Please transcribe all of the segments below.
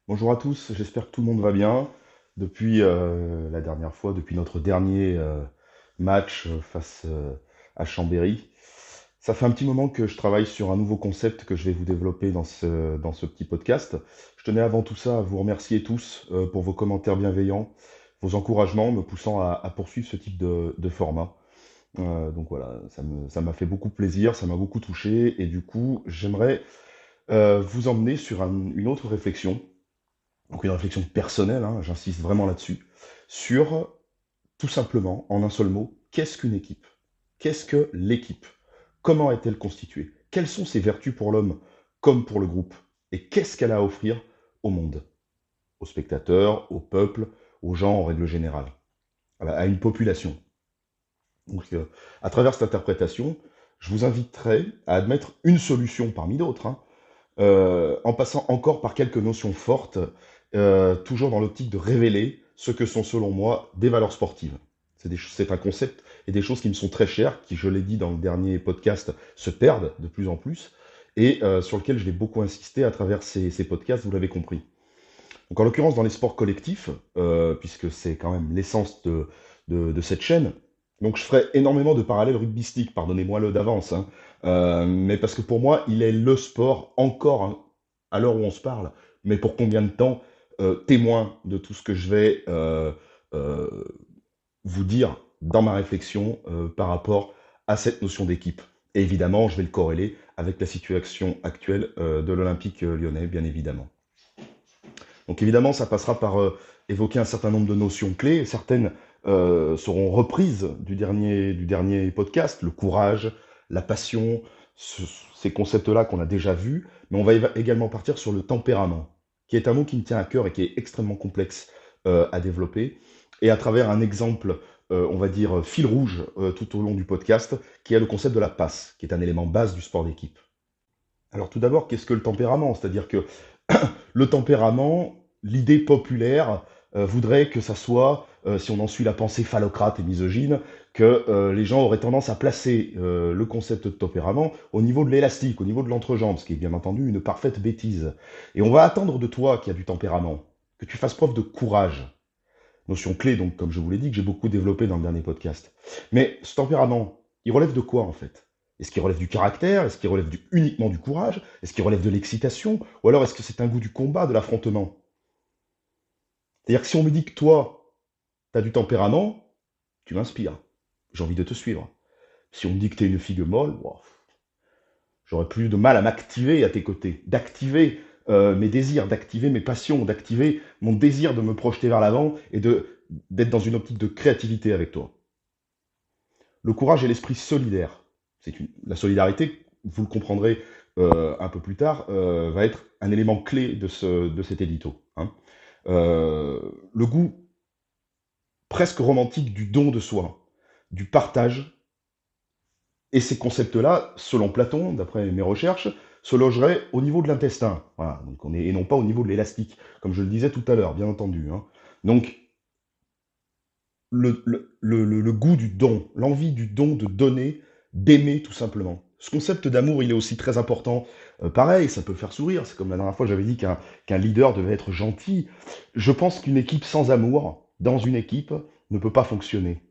Bonjour à tous, j'espère que tout le monde va bien. Depuis la dernière fois, depuis notre dernier match face à Chambéry, ça fait un petit moment que je travaille sur un nouveau concept que je vais vous développer dans ce petit podcast. Je tenais avant tout ça à vous remercier tous pour vos commentaires bienveillants, vos encouragements me poussant à poursuivre ce type de format. Donc voilà, ça m'a fait beaucoup plaisir, ça m'a beaucoup touché et du coup, j'aimerais vous emmener sur une autre réflexion, donc une réflexion personnelle, hein, j'insiste vraiment là-dessus, sur tout simplement, en un seul mot, qu'est-ce qu'une équipe? Qu'est-ce que l'équipe? Comment est-elle constituée? Quelles sont ses vertus pour l'homme comme pour le groupe? Et qu'est-ce qu'elle a à offrir au monde, aux spectateurs, au peuple, aux gens en règle générale, à une population? Donc, à travers cette interprétation, je vous inviterai à admettre une solution parmi d'autres, hein, en passant encore par quelques notions fortes, toujours dans l'optique de révéler ce que sont selon moi des valeurs sportives. C'est un concept et des choses qui me sont très chères, qui, je l'ai dit dans le dernier podcast, se perdent de plus en plus, et sur lesquelles je vais beaucoup insister à travers ces podcasts, vous l'avez compris. Donc en l'occurrence dans les sports collectifs, puisque c'est quand même l'essence de cette chaîne, donc je ferai énormément de parallèles rugbystiques, pardonnez-moi le d'avance, hein, mais parce que pour moi, il est le sport encore, hein, à l'heure où on se parle, mais pour combien de temps, témoin de tout ce que je vais euh, vous dire dans ma réflexion par rapport à cette notion d'équipe. Et évidemment, je vais le corréler avec la situation actuelle de l'Olympique lyonnais, bien évidemment. Donc évidemment, ça passera par évoquer un certain nombre de notions clés. Certaines seront reprises du dernier podcast, le courage, la passion, ce- ces concepts-là qu'on a déjà vus. Mais on va également partir sur le tempérament, qui est un mot qui me tient à cœur et qui est extrêmement complexe à développer. Et à travers un exemple, on va dire fil rouge tout au long du podcast, qui est le concept de la passe, qui est un élément base du sport d'équipe. Alors tout d'abord, qu'est-ce que le tempérament? C'est-à-dire que le tempérament, l'idée populaire voudrait que ça soit, si on en suit la pensée phallocrate et misogyne, que les gens auraient tendance à placer le concept de tempérament au niveau de l'élastique, au niveau de l'entrejambe, ce qui est bien entendu une parfaite bêtise. Et on va attendre de toi qui as du tempérament, que tu fasses preuve de courage. Notion clé, donc, comme je vous l'ai dit, que j'ai beaucoup développé dans le dernier podcast. Mais ce tempérament, il relève de quoi en fait? Est-ce qu'il relève du caractère? Est-ce qu'il relève uniquement du courage? Est-ce qu'il relève de l'excitation? Ou alors est-ce que c'est un goût du combat, de l'affrontement? C'est-à-dire que si on me dit que toi, tu as du tempérament, tu m'inspires. J'ai envie de te suivre. Si on me dit que tu es une figue molle, wow, j'aurais plus de mal à m'activer à tes côtés, d'activer mes désirs, d'activer mes passions, d'activer mon désir de me projeter vers l'avant et d'être dans une optique de créativité avec toi. Le courage et l'esprit solidaire. La solidarité, vous le comprendrez un peu plus tard, va être un élément clé de cet édito, hein. Euh, le goût presque romantique du don de soi, du partage, et ces concepts-là, selon Platon, d'après mes recherches, se logeraient au niveau de l'intestin. Voilà, donc et non pas au niveau de l'élastique, comme je le disais tout à l'heure, bien entendu, hein. Donc, le goût du don, l'envie du don, de donner, d'aimer tout simplement. Ce concept d'amour, il est aussi très important. Pareil, ça peut faire sourire. C'est comme la dernière fois, j'avais dit qu'un leader devait être gentil. Je pense qu'une équipe sans amour, dans une équipe, ne peut pas fonctionner.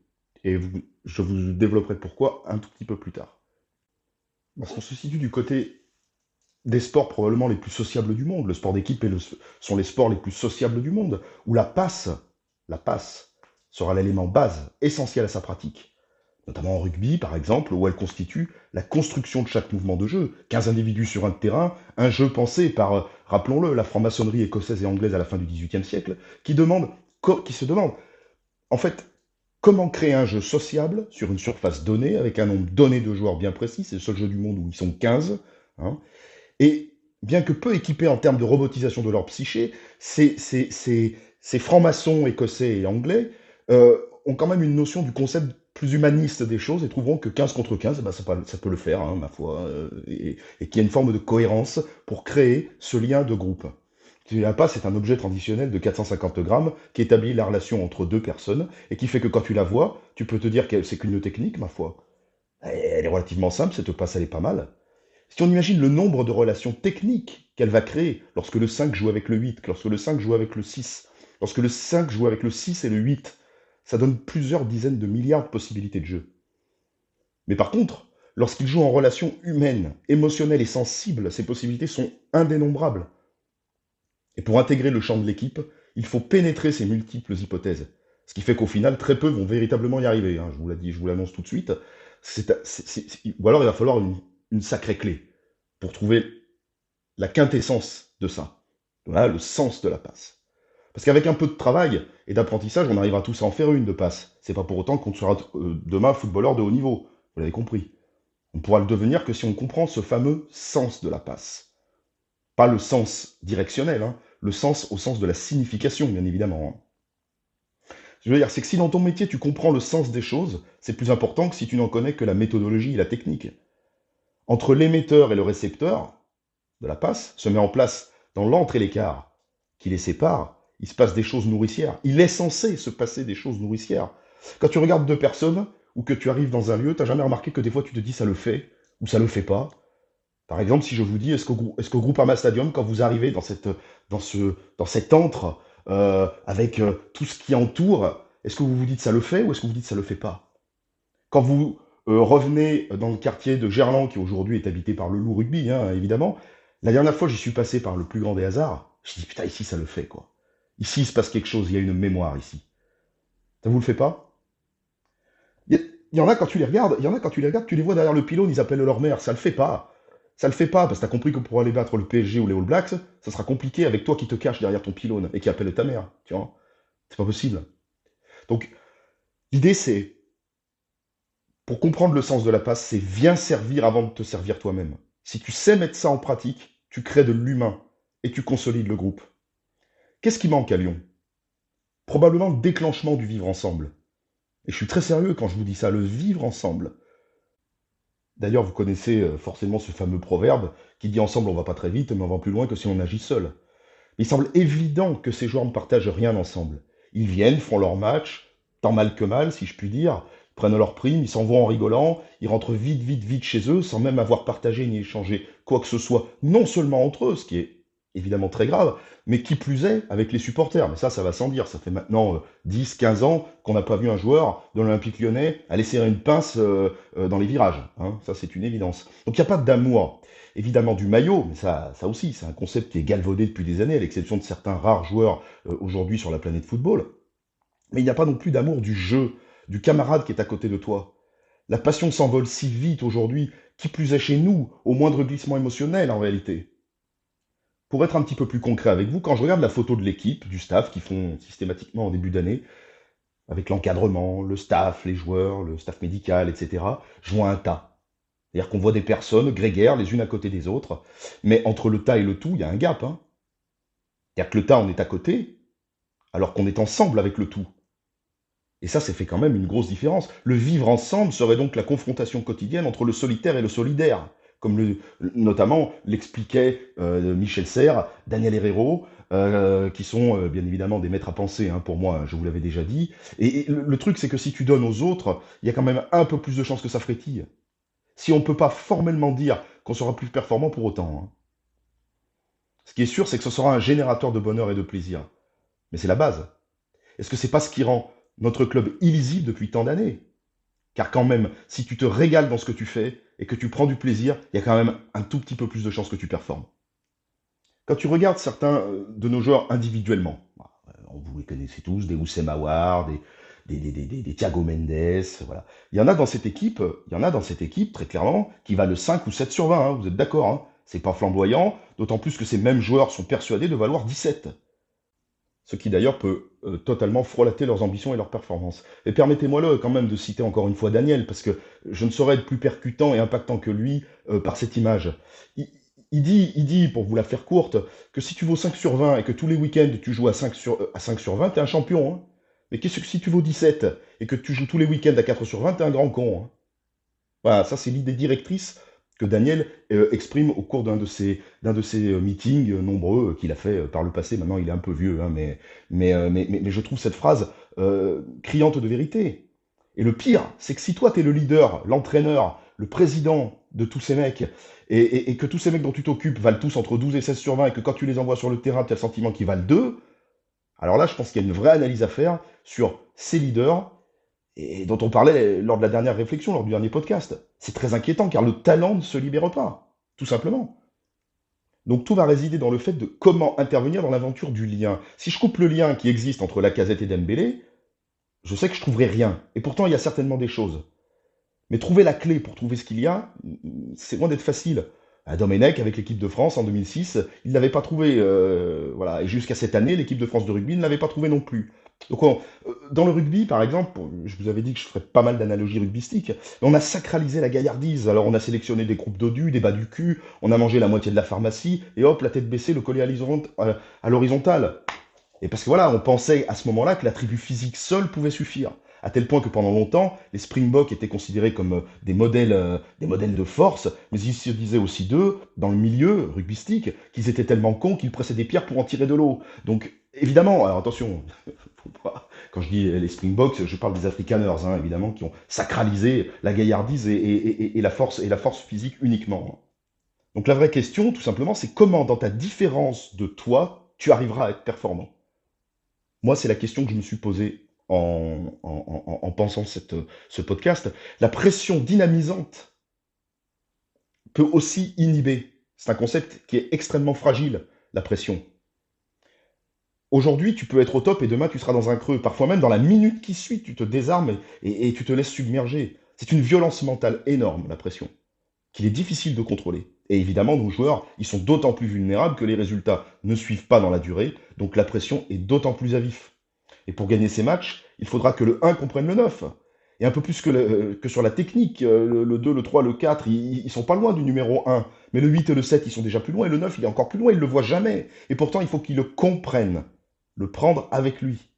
Et je vous développerai pourquoi un tout petit peu plus tard. Parce qu'on se situe du côté des sports probablement les plus sociables du monde. Le sport d'équipe sont les sports les plus sociables du monde, où la passe sera l'élément base, essentiel à sa pratique. Notamment en rugby, par exemple, où elle constitue la construction de chaque mouvement de jeu. 15 individus sur un terrain, un jeu pensé par, rappelons-le, la franc-maçonnerie écossaise et anglaise à la fin du XVIIIe siècle, qui se demande, en fait, comment créer un jeu sociable sur une surface donnée, avec un nombre donné de joueurs bien précis, c'est le seul jeu du monde où ils sont 15, hein, et bien que peu équipés en termes de robotisation de leur psyché, ces francs-maçons écossais et anglais ont quand même une notion du concept plus humaniste des choses et trouveront que 15 contre 15, eh ben, ça peut le faire, hein, ma foi, et qu'il y a une forme de cohérence pour créer ce lien de groupe. La passe est un objet transitionnel de 450 grammes qui établit la relation entre deux personnes et qui fait que quand tu la vois, tu peux te dire que c'est qu'une technique, ma foi. Elle est relativement simple, cette passe, elle est pas mal. Si on imagine le nombre de relations techniques qu'elle va créer lorsque le 5 joue avec le 8, lorsque le 5 joue avec le 6, lorsque le 5 joue avec le 6 et le 8, ça donne plusieurs dizaines de milliards de possibilités de jeu. Mais par contre, lorsqu'il joue en relation humaine, émotionnelle et sensible, ces possibilités sont indénombrables. Et pour intégrer le champ de l'équipe, il faut pénétrer ces multiples hypothèses. Ce qui fait qu'au final, très peu vont véritablement y arriver. Hein, je vous l'ai dit, je vous l'annonce tout de suite. Ou alors il va falloir une sacrée clé pour trouver la quintessence de ça. Voilà, le sens de la passe. Parce qu'avec un peu de travail et d'apprentissage, on arrivera tous à en faire une de passe. C'est pas pour autant qu'on sera demain footballeur de haut niveau. Vous l'avez compris. On pourra le devenir que si on comprend ce fameux sens de la passe. Pas le sens directionnel, hein, le sens au sens de la signification, bien évidemment. Hein. Je veux dire, c'est que si dans ton métier tu comprends le sens des choses, c'est plus important que si tu n'en connais que la méthodologie et la technique. Entre l'émetteur et le récepteur de la passe se met en place dans l'entre et l'écart qui les sépare, il se passe des choses nourricières. Il est censé se passer des choses nourricières. Quand tu regardes deux personnes ou que tu arrives dans un lieu, tu n'as jamais remarqué que des fois tu te dis ça le fait ou ça le fait pas. Par exemple, si je vous dis, est-ce qu'au Groupama Stadium, quand vous arrivez dans cet antre, avec tout ce qui entoure, est-ce que vous vous dites ça le fait ou est-ce que vous dites ça le fait pas? Quand vous revenez dans le quartier de Gerland, qui aujourd'hui est habité par le Loup Rugby, hein, évidemment, la dernière fois j'y suis passé par le plus grand des hasards, je dis putain, ici ça le fait quoi. Ici il se passe quelque chose, il y a une mémoire ici. Ça vous le fait pas? Il y en a quand tu les regardes, il y en a quand tu les regardes, tu les vois derrière le pylône, ils appellent leur mère, ça le fait pas. Ça le fait pas, parce que t'as compris que pour aller battre le PSG ou les All Blacks, ça sera compliqué avec toi qui te cache derrière ton pylône et qui appelle ta mère, tu vois. C'est pas possible. Donc, l'idée c'est, pour comprendre le sens de la passe, c'est viens servir avant de te servir toi-même. Si tu sais mettre ça en pratique, tu crées de l'humain et tu consolides le groupe. Qu'est-ce qui manque à Lyon? Probablement le déclenchement du vivre ensemble. Et je suis très sérieux quand je vous dis ça, le vivre ensemble. D'ailleurs, vous connaissez forcément ce fameux proverbe qui dit ensemble on va pas très vite, mais on va plus loin que si on agit seul. Il semble évident que ces joueurs ne partagent rien ensemble. Ils viennent, font leur match, tant mal que mal, si je puis dire, ils prennent leur prime, ils s'en vont en rigolant, ils rentrent vite, vite, vite chez eux, sans même avoir partagé ni échangé quoi que ce soit, non seulement entre eux, ce qui est évidemment très grave, mais qui plus est avec les supporters. Mais ça va sans dire. Ça fait maintenant 10, 15 ans qu'on n'a pas vu un joueur de l'Olympique lyonnais aller serrer une pince dans les virages. Hein. Ça, c'est une évidence. Donc il n'y a pas d'amour. Évidemment du maillot, mais ça aussi, c'est un concept qui est galvaudé depuis des années, à l'exception de certains rares joueurs aujourd'hui sur la planète football. Mais il n'y a pas non plus d'amour du jeu, du camarade qui est à côté de toi. La passion s'envole si vite aujourd'hui, qui plus est chez nous, au moindre glissement émotionnel en réalité. Pour être un petit peu plus concret avec vous, quand je regarde la photo de l'équipe, du staff, qui font systématiquement en début d'année, avec l'encadrement, le staff, les joueurs, le staff médical, etc., je vois un tas. C'est-à-dire qu'on voit des personnes grégaires les unes à côté des autres, mais entre le tas et le tout, il y a un gap. Hein. C'est-à-dire que le tas, on est à côté, alors qu'on est ensemble avec le tout. Et ça fait quand même une grosse différence. Le vivre ensemble serait donc la confrontation quotidienne entre le solitaire et le solidaire, comme notamment l'expliquait Michel Serres, Daniel Herrero, qui sont bien évidemment des maîtres à penser, hein, pour moi, je vous l'avais déjà dit. Et le truc, c'est que si tu donnes aux autres, il y a quand même un peu plus de chances que ça frétille. Si on ne peut pas formellement dire qu'on sera plus performant pour autant. Hein. Ce qui est sûr, c'est que ce sera un générateur de bonheur et de plaisir. Mais c'est la base. Est-ce que c'est pas ce qui rend notre club illisible depuis tant d'années? Car quand même, si tu te régales dans ce que tu fais et que tu prends du plaisir, il y a quand même un tout petit peu plus de chances que tu performes. Quand tu regardes certains de nos joueurs individuellement, vous les connaissez tous, des Oussem Aouar, des Thiago Mendes, voilà. Il y en a dans cette équipe, très clairement, qui va de 5 ou 7 sur 20, hein, vous êtes d'accord, hein. C'est pas flamboyant, d'autant plus que ces mêmes joueurs sont persuadés de valoir 17. Ce qui d'ailleurs peut totalement frelater leurs ambitions et leurs performances. Et permettez-moi quand même de citer encore une fois Daniel, parce que je ne saurais être plus percutant et impactant que lui par cette image. Il dit, pour vous la faire courte, que si tu vaux 5 sur 20 et que tous les week-ends tu joues à 5 sur 20, t'es un champion. Hein. Mais qu'est-ce que si tu vaux 17 et que tu joues tous les week-ends à 4 sur 20, t'es un grand con. Hein. Voilà, ça c'est l'idée directrice que Daniel exprime au cours d'un de ses meetings nombreux qu'il a fait par le passé. Maintenant, il est un peu vieux, hein, mais je trouve cette phrase criante de vérité. Et le pire, c'est que si toi, tu es le leader, l'entraîneur, le président de tous ces mecs, et que tous ces mecs dont tu t'occupes valent tous entre 12 et 16 sur 20, et que quand tu les envoies sur le terrain, tu as le sentiment qu'ils valent 2, alors là, je pense qu'il y a une vraie analyse à faire sur ces leaders, et dont on parlait lors de la dernière réflexion, lors du dernier podcast. C'est très inquiétant, car le talent ne se libère pas, tout simplement. Donc tout va résider dans le fait de comment intervenir dans l'aventure du lien. Si je coupe le lien qui existe entre Lacazette et Dembélé, je sais que je trouverai rien. Et pourtant, il y a certainement des choses. Mais trouver la clé pour trouver ce qu'il y a, c'est loin d'être facile. Domenech, avec l'équipe de France en 2006, il ne l'avait pas trouvé. Voilà. Et jusqu'à cette année, l'équipe de France de rugby ne l'avait pas trouvé non plus. Donc, dans le rugby, par exemple, je vous avais dit que je ferais pas mal d'analogies rugbystiques, on a sacralisé la gaillardise. Alors, on a sélectionné des groupes dodus, des bas du cul, on a mangé la moitié de la pharmacie, et hop, la tête baissée, le collet à l'horizontale. Et parce que voilà, on pensait à ce moment-là que l'attribut physique seul pouvait suffire. À tel point que pendant longtemps, les Springboks étaient considérés comme des modèles de force, mais il se disait aussi d'eux, dans le milieu rugbystique, qu'ils étaient tellement cons qu'ils pressaient des pierres pour en tirer de l'eau. Donc, évidemment, alors attention, quand je dis les Springboks, je parle des Afrikaners, hein, évidemment, qui ont sacralisé la gaillardise et la force physique uniquement. Donc la vraie question, tout simplement, c'est comment, dans ta différence de toi, tu arriveras à être performant. Moi, c'est la question que je me suis posée en pensant ce podcast. La pression dynamisante peut aussi inhiber. C'est un concept qui est extrêmement fragile, la pression. Aujourd'hui, tu peux être au top et demain, tu seras dans un creux. Parfois même, dans la minute qui suit, tu te désarmes et tu te laisses submerger. C'est une violence mentale énorme, la pression, qu'il est difficile de contrôler. Et évidemment, nos joueurs, ils sont d'autant plus vulnérables que les résultats ne suivent pas dans la durée, donc la pression est d'autant plus à vif. Et pour gagner ces matchs, il faudra que le 1 comprenne le 9. Et un peu plus que sur la technique, le 2, le 3, le 4, ils sont pas loin du numéro 1. Mais le 8 et le 7, ils sont déjà plus loin, et le 9, il est encore plus loin, il le voit jamais. Et pourtant, il faut qu'il le comprenne. Le prendre avec lui.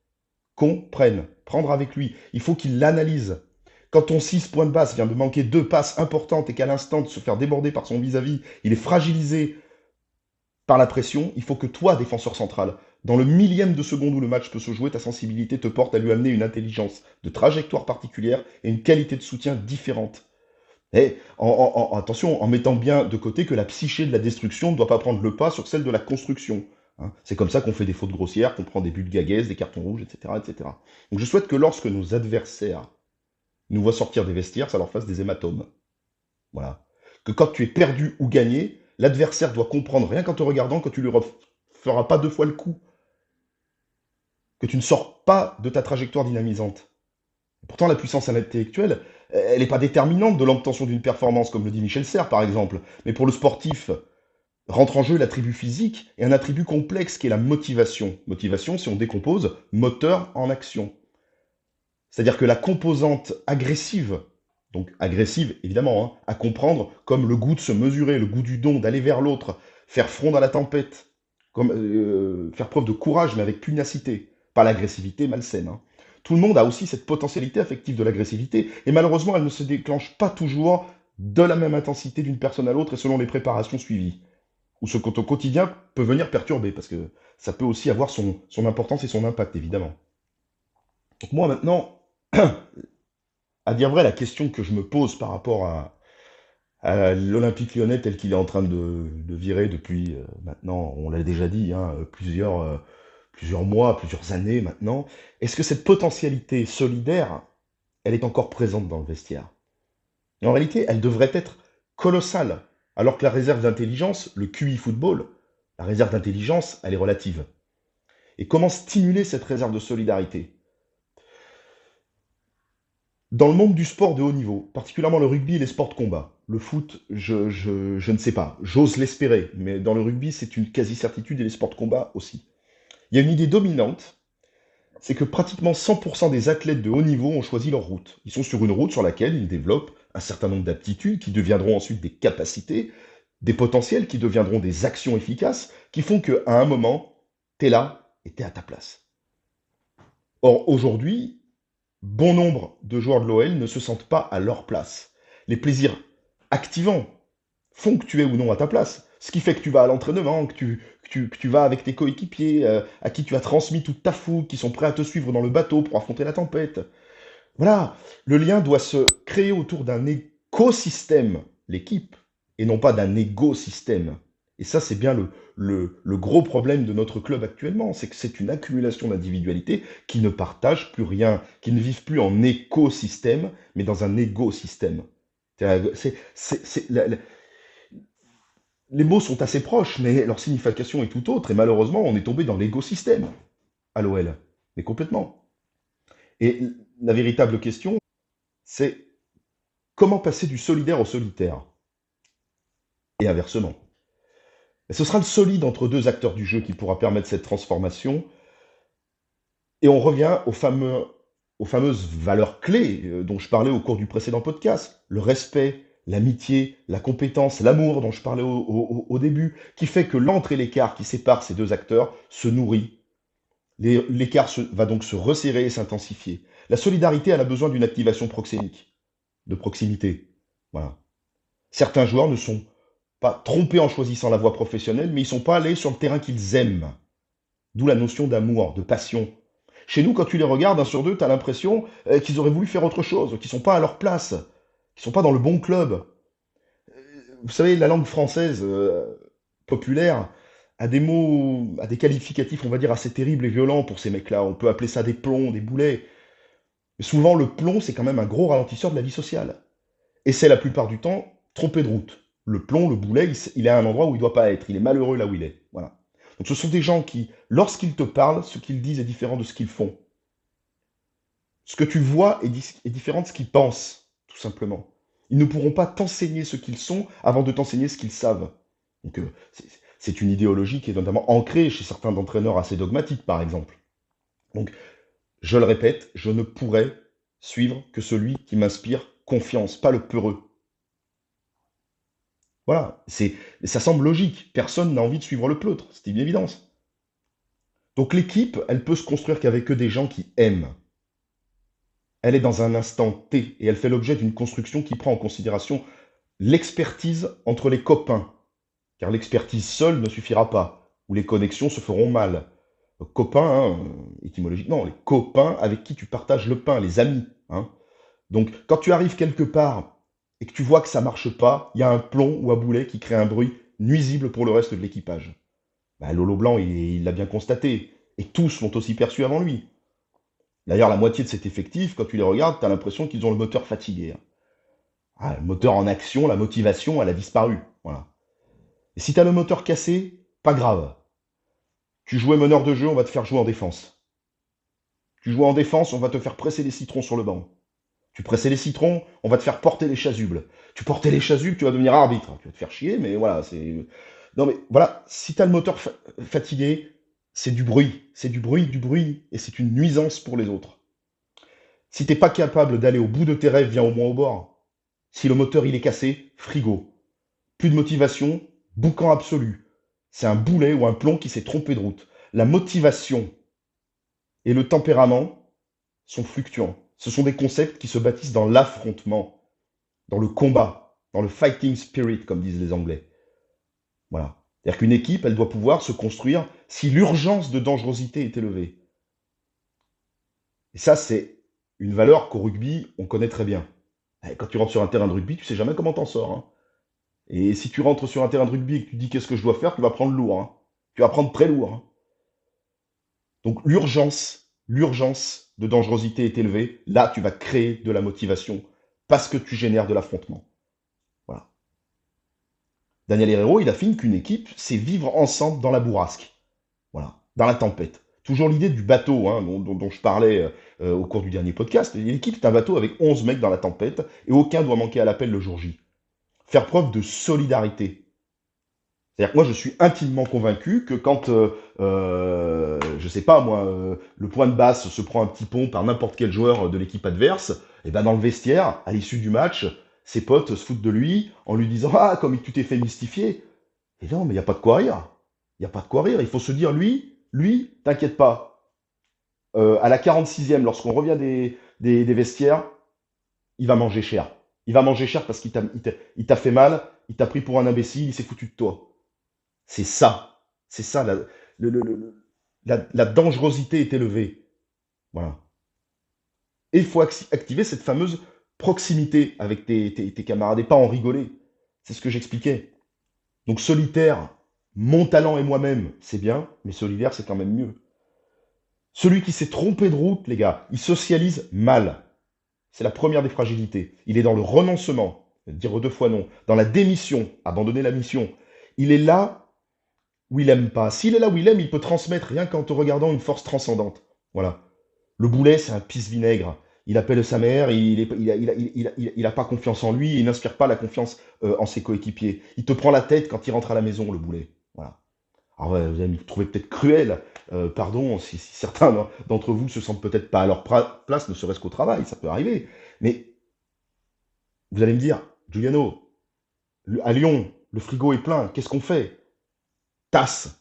Comprenne. Prendre avec lui. Il faut qu'il l'analyse. Quand ton 6 point de basse vient de manquer 2 passes importantes et qu'à l'instant de se faire déborder par son vis-à-vis, il est fragilisé par la pression, il faut que toi, défenseur central, dans le millième de seconde où le match peut se jouer, ta sensibilité te porte à lui amener une intelligence de trajectoire particulière et une qualité de soutien différente. Et attention, en mettant bien de côté que la psyché de la destruction ne doit pas prendre le pas sur celle de la construction. Hein. C'est comme ça qu'on fait des fautes grossières, qu'on prend des buts de gaguez, des cartons rouges, etc., etc. Donc je souhaite que lorsque nos adversaires nous voient sortir des vestiaires, ça leur fasse des hématomes. Voilà. Que quand tu es perdu ou gagné, l'adversaire doit comprendre, rien qu'en te regardant, que tu lui feras pas 2 fois le coup. Que tu ne sors pas de ta trajectoire dynamisante. Pourtant, la puissance intellectuelle, elle n'est pas déterminante de l'obtention d'une performance, comme le dit Michel Serres, par exemple. Mais pour le sportif, rentre en jeu l'attribut physique et un attribut complexe qui est la motivation. Motivation, si on décompose, moteur en action. C'est-à-dire que la composante agressive, donc agressive évidemment, hein, à comprendre comme le goût de se mesurer, le goût du don, d'aller vers l'autre, faire front dans la tempête, faire preuve de courage mais avec pugnacité, pas l'agressivité malsaine. Hein. Tout le monde a aussi cette potentialité affective de l'agressivité, et malheureusement elle ne se déclenche pas toujours de la même intensité d'une personne à l'autre et selon les préparations suivies. Ou ce qu'au quotidien peut venir perturber, parce que ça peut aussi avoir son importance et son impact, évidemment. Donc moi maintenant, à dire vrai, la question que je me pose par rapport à l'Olympique lyonnais tel qu'il est en train de virer depuis maintenant, on l'a déjà dit, hein, plusieurs mois, plusieurs années maintenant, est-ce que cette potentialité solidaire, elle est encore présente dans le vestiaire? Et en réalité, elle devrait être colossale, alors que la réserve d'intelligence, le QI football, la réserve d'intelligence, elle est relative. Et comment stimuler cette réserve de solidarité? Dans le monde du sport de haut niveau, particulièrement le rugby et les sports de combat, le foot, je ne sais pas, j'ose l'espérer, mais dans le rugby, c'est une quasi-certitude et les sports de combat aussi. Il y a une idée dominante, c'est que pratiquement 100% des athlètes de haut niveau ont choisi leur route. Ils sont sur une route sur laquelle ils développent un certain nombre d'aptitudes qui deviendront ensuite des capacités, des potentiels qui deviendront des actions efficaces, qui font qu'à un moment, tu es là et tu es à ta place. Or, aujourd'hui, bon nombre de joueurs de l'OL ne se sentent pas à leur place. Les plaisirs activants font que tu es ou non à ta place. Ce qui fait que tu vas à l'entraînement, que tu vas avec tes coéquipiers, à qui tu as transmis toute ta fougue, qui sont prêts à te suivre dans le bateau pour affronter la tempête. Voilà, le lien doit se créer autour d'un écosystème, l'équipe, et non pas d'un égo-système. Et ça, c'est bien le gros problème de notre club actuellement, c'est que c'est une accumulation d'individualités qui ne partagent plus rien, qui ne vivent plus en écosystème, mais dans un égo-système. Les mots sont assez proches, mais leur signification est tout autre, et malheureusement, on est tombé dans l'écosystème à l'OL, mais complètement. Et la véritable question, c'est comment passer du solidaire au solitaire, et inversement. Et ce sera le solide entre deux acteurs du jeu qui pourra permettre cette transformation. Et on revient aux fameuses valeurs clés dont je parlais au cours du précédent podcast. Le respect, l'amitié, la compétence, l'amour dont je parlais au début, qui fait que l'entre et l'écart qui sépare ces deux acteurs se nourrit. L'écart va donc se resserrer et s'intensifier. La solidarité, elle a besoin d'une activation proxémique, de proximité. Voilà. Certains joueurs ne sont pas trompés en choisissant la voie professionnelle, mais ils ne sont pas allés sur le terrain qu'ils aiment. D'où la notion d'amour, de passion. Chez nous, quand tu les regardes, un sur deux, tu as l'impression qu'ils auraient voulu faire autre chose, qu'ils ne sont pas à leur place, qu'ils ne sont pas dans le bon club. Vous savez, la langue française populaire a des mots, a des qualificatifs, on va dire, assez terribles et violents pour ces mecs-là. On peut appeler ça des plombs, des boulets. Mais souvent, le plomb, c'est quand même un gros ralentisseur de la vie sociale. Et c'est la plupart du temps trompé de route. Le plomb, le boulet, il est à un endroit où il ne doit pas être. Il est malheureux là où il est. Voilà. Donc ce sont des gens qui, lorsqu'ils te parlent, ce qu'ils disent est différent de ce qu'ils font. Ce que tu vois est différent de ce qu'ils pensent, tout simplement. Ils ne pourront pas t'enseigner ce qu'ils sont avant de t'enseigner ce qu'ils savent. Donc c'est une idéologie qui est notamment ancrée chez certains entraîneurs assez dogmatiques, par exemple. Donc, je le répète, je ne pourrais suivre que celui qui m'inspire confiance, pas le peureux. Voilà, ça semble logique. Personne n'a envie de suivre le pleutre, c'est une évidence. Donc l'équipe, elle peut se construire qu'avec que des gens qui aiment. Elle est dans un instant T et elle fait l'objet d'une construction qui prend en considération l'expertise entre les copains. Car l'expertise seule ne suffira pas, ou les connexions se feront mal. Copains, hein, étymologiquement, les copains avec qui tu partages le pain, les amis. Hein. Donc quand tu arrives quelque part et que tu vois que ça marche pas, il y a un plomb ou un boulet qui crée un bruit nuisible pour le reste de l'équipage. Bah, Lolo Blanc, il l'a bien constaté. Et tous l'ont aussi perçu avant lui. D'ailleurs, la moitié de cet effectif, quand tu les regardes, tu as l'impression qu'ils ont le moteur fatigué. Hein. Ah, le moteur en action, la motivation, elle a disparu. Voilà. Et si tu as le moteur cassé, pas grave. Tu jouais meneur de jeu, on va te faire jouer en défense. Tu joues en défense, on va te faire presser les citrons sur le banc. Tu pressais les citrons, on va te faire porter les chasubles. Tu portais les chasubles, tu vas devenir arbitre. Tu vas te faire chier, mais voilà, c'est... Non mais voilà, si tu as le moteur fatigué, c'est du bruit. C'est du bruit, et c'est une nuisance pour les autres. Si t'es pas capable d'aller au bout de tes rêves, viens au moins au bord. Si le moteur il est cassé, frigo. Plus de motivation, boucan absolu. C'est un boulet ou un plomb qui s'est trompé de route. La motivation et le tempérament sont fluctuants. Ce sont des concepts qui se bâtissent dans l'affrontement, dans le combat, dans le fighting spirit, comme disent les Anglais. Voilà. C'est-à-dire qu'une équipe, elle doit pouvoir se construire si l'urgence de dangerosité est élevée. Et ça, c'est une valeur qu'au rugby, on connaît très bien. Quand tu rentres sur un terrain de rugby, tu sais jamais comment t'en sors. Hein. Et si tu rentres sur un terrain de rugby et que tu dis qu'est-ce que je dois faire, tu vas prendre lourd. Hein. Tu vas prendre très lourd. Hein. Donc l'urgence de dangerosité est élevée. Là, tu vas créer de la motivation parce que tu génères de l'affrontement. Voilà. Daniel Herrero, il affirme qu'une équipe, c'est vivre ensemble dans la bourrasque. Voilà, dans la tempête. Toujours l'idée du bateau hein, dont je parlais au cours du dernier podcast. L'équipe est un bateau avec 11 mecs dans la tempête et aucun doit manquer à l'appel le jour J. Faire preuve de solidarité. C'est-à-dire que moi, je suis intimement convaincu que quand, je sais pas moi, le point de basse se prend un petit pont par n'importe quel joueur de l'équipe adverse, et ben dans le vestiaire, à l'issue du match, ses potes se foutent de lui en lui disant «Ah, comme tu t'es fait mystifier». Et non, mais il n'y a pas de quoi rire. Il n'y a pas de quoi rire. Il faut se dire, lui, t'inquiète pas. À la 46e, lorsqu'on revient des vestiaires, il va manger cher. Il va manger cher parce il t'a fait mal, il t'a pris pour un imbécile, il s'est foutu de toi. C'est ça. C'est ça. La dangerosité est élevée. Voilà. Et il faut activer cette fameuse proximité avec tes camarades et pas en rigoler. C'est ce que j'expliquais. Donc solitaire, mon talent et moi-même, c'est bien, mais solidaire, c'est quand même mieux. Celui qui s'est trompé de route, les gars, il socialise mal. C'est la première des fragilités. Il est dans le renoncement, dire 2 fois non, dans la démission, abandonner la mission. Il est là où il aime pas. S'il est là où il aime, il peut transmettre rien qu'en te regardant une force transcendante. Voilà. Le boulet, c'est un pisse-vinaigre. Il appelle sa mère, il a pas confiance en lui, il n'inspire pas la confiance en ses coéquipiers. Il te prend la tête quand il rentre à la maison, le boulet. Voilà. Alors ouais, vous allez me trouver peut-être cruel, pardon, si certains d'entre vous se sentent peut-être pas à leur place, ne serait-ce qu'au travail, ça peut arriver. Mais vous allez me dire, Giuliano, à Lyon, le frigo est plein, qu'est-ce qu'on fait? Tasse,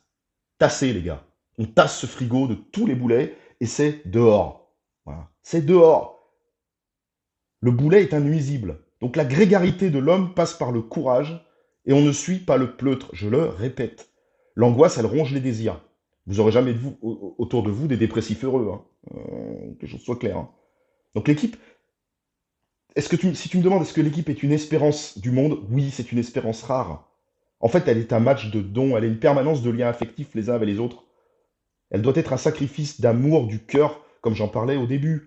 tassez les gars. On tasse ce frigo de tous les boulets et c'est dehors. Voilà. C'est dehors. Le boulet est un nuisible. Donc la grégarité de l'homme passe par le courage et on ne suit pas le pleutre, je le répète. L'angoisse, elle ronge les désirs. Vous aurez jamais autour de vous des dépressifs heureux, hein. Que les choses soient claires, hein. Donc l'équipe, si tu me demandes est-ce que l'équipe est une espérance du monde, oui, c'est une espérance rare. En fait, elle est un match de dons, elle est une permanence de liens affectifs les uns avec les autres. Elle doit être un sacrifice d'amour du cœur, comme j'en parlais au début.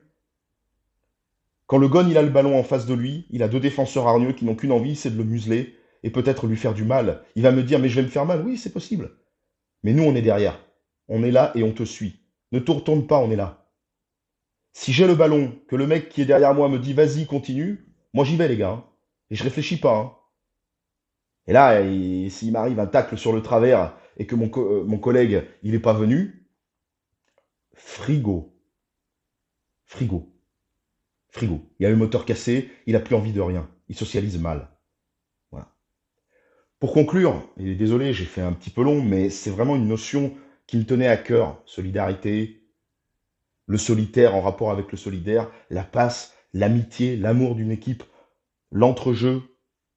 Quand le Gon il a le ballon en face de lui, il a 2 défenseurs hargneux qui n'ont qu'une envie, c'est de le museler et peut-être lui faire du mal. Il va me dire mais je vais me faire mal, oui c'est possible. Mais nous on est derrière, on est là et on te suit. Ne te retourne pas, on est là. Si j'ai le ballon, que le mec qui est derrière moi me dit vas-y continue, moi j'y vais les gars, hein. Et je réfléchis pas, hein. Et là, s'il m'arrive un tacle sur le travers et que mon collègue il est pas venu, frigo, frigo. Frigo. Il a le moteur cassé, il n'a plus envie de rien. Il socialise mal. Voilà. Pour conclure, et désolé, j'ai fait un petit peu long, mais c'est vraiment une notion qui me tenait à cœur. Solidarité, le solitaire en rapport avec le solidaire, la passe, l'amitié, l'amour d'une équipe, l'entrejeu,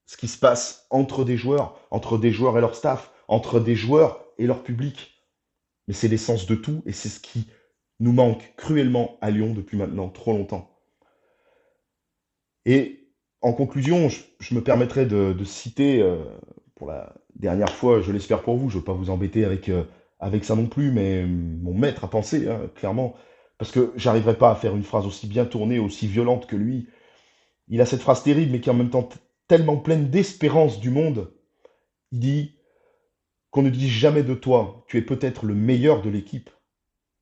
ce qui se passe entre des joueurs et leur staff, entre des joueurs et leur public. Mais c'est l'essence de tout et c'est ce qui nous manque cruellement à Lyon depuis maintenant trop longtemps. Et en conclusion, je me permettrai de citer, pour la dernière fois, je l'espère pour vous, je ne veux pas vous embêter avec ça non plus, mais mon maître à penser, hein, clairement, parce que j'arriverai pas à faire une phrase aussi bien tournée, aussi violente que lui. Il a cette phrase terrible, mais qui est en même temps tellement pleine d'espérance du monde. Il dit qu'on ne dise jamais de toi, tu es peut-être le meilleur de l'équipe,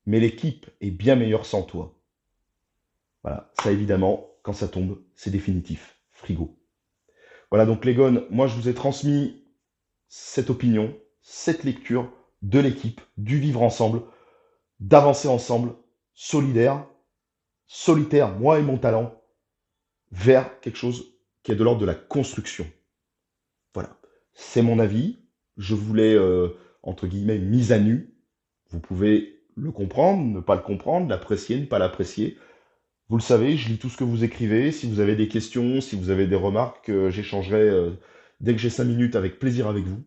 mais l'équipe est bien meilleure sans toi. Voilà, ça évidemment, quand ça tombe, c'est définitif. Frigo. Voilà, donc les gones, moi je vous ai transmis cette opinion, cette lecture de l'équipe, du vivre ensemble, d'avancer ensemble, solidaire, solitaire, moi et mon talent, vers quelque chose qui est de l'ordre de la construction. Voilà, c'est mon avis, je vous l'ai, entre guillemets, mis à nu. Vous pouvez le comprendre, ne pas le comprendre, l'apprécier, ne pas l'apprécier. Vous le savez, je lis tout ce que vous écrivez. Si vous avez des questions, si vous avez des remarques, j'échangerai dès que j'ai 5 minutes avec plaisir avec vous.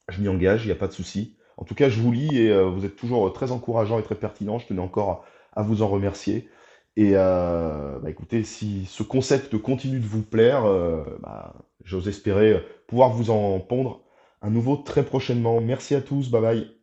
Je m'y engage, il n'y a pas de souci. En tout cas, je vous lis et vous êtes toujours très encourageant et très pertinent. Je tenais encore à vous en remercier. Et bah, écoutez, si ce concept continue de vous plaire, bah, j'ose espérer pouvoir vous en pondre un nouveau très prochainement. Merci à tous, bye bye.